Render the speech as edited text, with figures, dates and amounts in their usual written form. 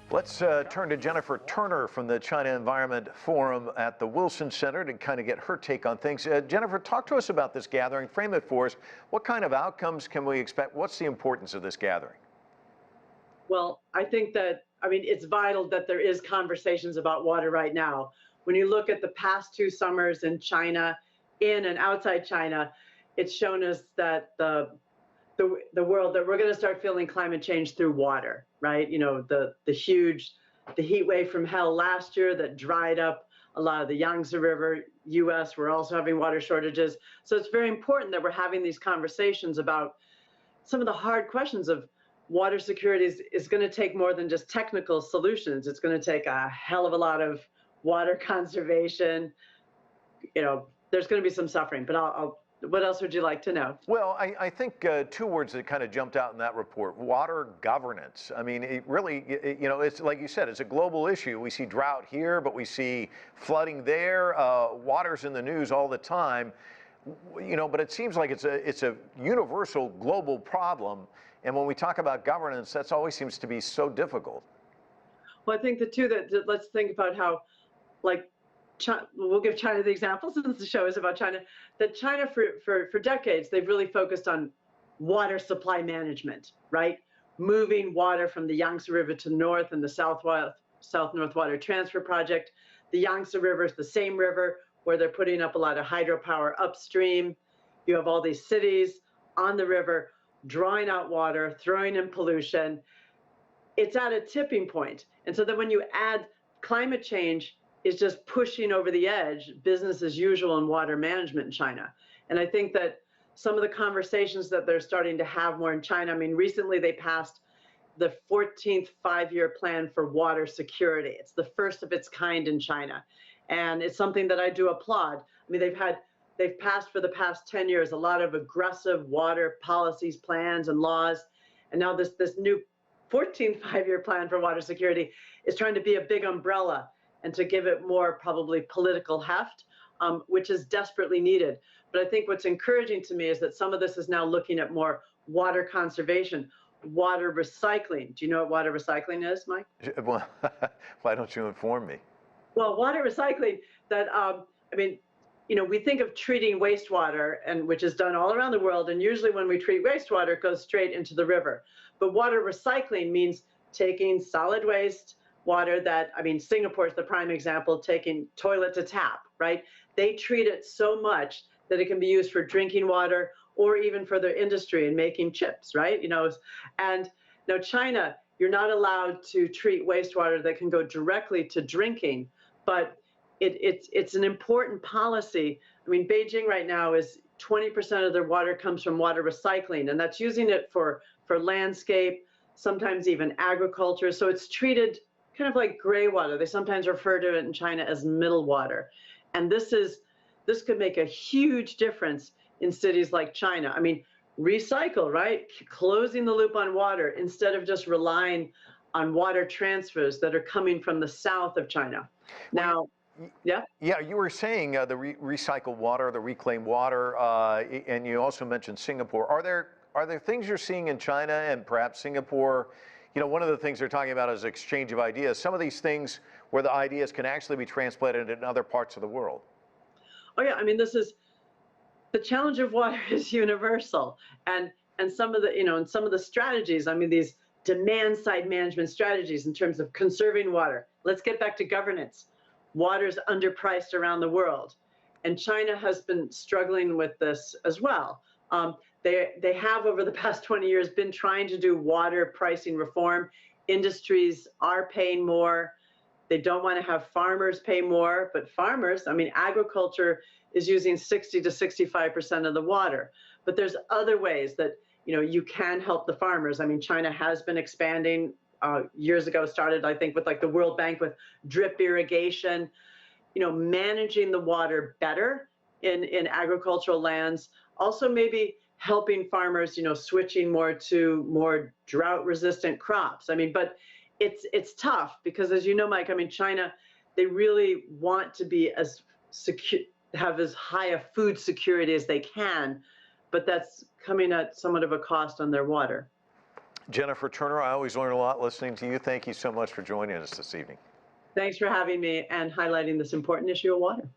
Let's turn to Jennifer Turner from the China Environment Forum at the Wilson Center to kind of get her take on things. Jennifer, talk to us about this gathering. Frame it for us. What kind of outcomes can we expect? What's the importance of this gathering? Well, I think that, it's vital that there is conversations about water right now. When you look at the past 2 summers in China, in and outside China, it's shown us that the world, that we're going to start feeling climate change through water, right? The heat wave from hell last year that dried up a lot of the Yangtze River. US, we're also having water shortages. So it's very important that we're having these conversations about some of the hard questions of water security is going to take more than just technical solutions. It's going to take a hell of a lot of water conservation. There's going to be some suffering, but what else would you like to know? Well, I think 2 words that kind of jumped out in that report: water governance. It really, it's like you said, it's a global issue. We see drought here, but we see flooding there. Water's in the news all the time, but it seems like it's a universal global problem. And when we talk about governance, that always seems to be so difficult. Well, I think that let's think about how, we'll give China the example since the show is about China, that China for decades, they've really focused on water supply management, right? Moving water from the Yangtze River to the north and the South-North Water Transfer Project. The Yangtze River is the same river where they're putting up a lot of hydropower upstream. You have all these cities on the river drawing out water, throwing in pollution. It's at a tipping point. And so then when you add climate change, is just pushing over the edge business as usual in water management in China. And I think that some of the conversations that they're starting to have more in China, recently they passed the 14th 5-year plan for water security. It's the first of its kind in China. And it's something that I do applaud. They've passed for the past 10 years a lot of aggressive water policies, plans, and laws. And now this new 14th 5-year plan for water security is trying to be a big umbrella and to give it more probably political heft, which is desperately needed. But I think what's encouraging to me is that some of this is now looking at more water conservation, water recycling. Do you know what water recycling is, Mike? Well, why don't you inform me? Well, water recycling, we think of treating wastewater, which is done all around the world, and usually when we treat wastewater, it goes straight into the river. But water recycling means taking solid waste water that, Singapore is the prime example, taking toilet to tap, right? They treat it so much that it can be used for drinking water or even for their industry and making chips, right? And now China, you're not allowed to treat wastewater that can go directly to drinking, but it's an important policy. Beijing right now is 20% of their water comes from water recycling, and that's using it for landscape, sometimes even agriculture. So it's treated kind of like gray water. They sometimes refer to it in China as middle water. And this could make a huge difference in cities like China. Recycle, right? Closing the loop on water instead of just relying on water transfers that are coming from the south of China. Now, yeah, you were saying the recycled water, the reclaimed water, and you also mentioned Singapore. Are there things you're seeing in China and perhaps Singapore? One of the things they're talking about is exchange of ideas. Some of these things where the ideas can actually be transplanted in other parts of the world. Oh yeah, this is the challenge of water is universal, and some of the strategies. These demand side management strategies in terms of conserving water. Let's get back to governance. Water's underpriced around the world, and China has been struggling with this as well. They have over the past 20 years been trying to do water pricing reform. Industries are paying more. They don't want to have farmers pay more, but farmers, agriculture is using 60 to 65% of the water. But there's other ways that you can help the farmers. China has been expanding. Years ago started, I think, with the World Bank with drip irrigation, managing the water better in agricultural lands. Also maybe helping farmers, switching more to more drought-resistant crops. But it's tough because, as you know, Mike, China, they really want to be as secure, have as high a food security as they can, but that's coming at somewhat of a cost on their water. Jennifer Turner, I always learn a lot listening to you. Thank you so much for joining us this evening. Thanks for having me and highlighting this important issue of water.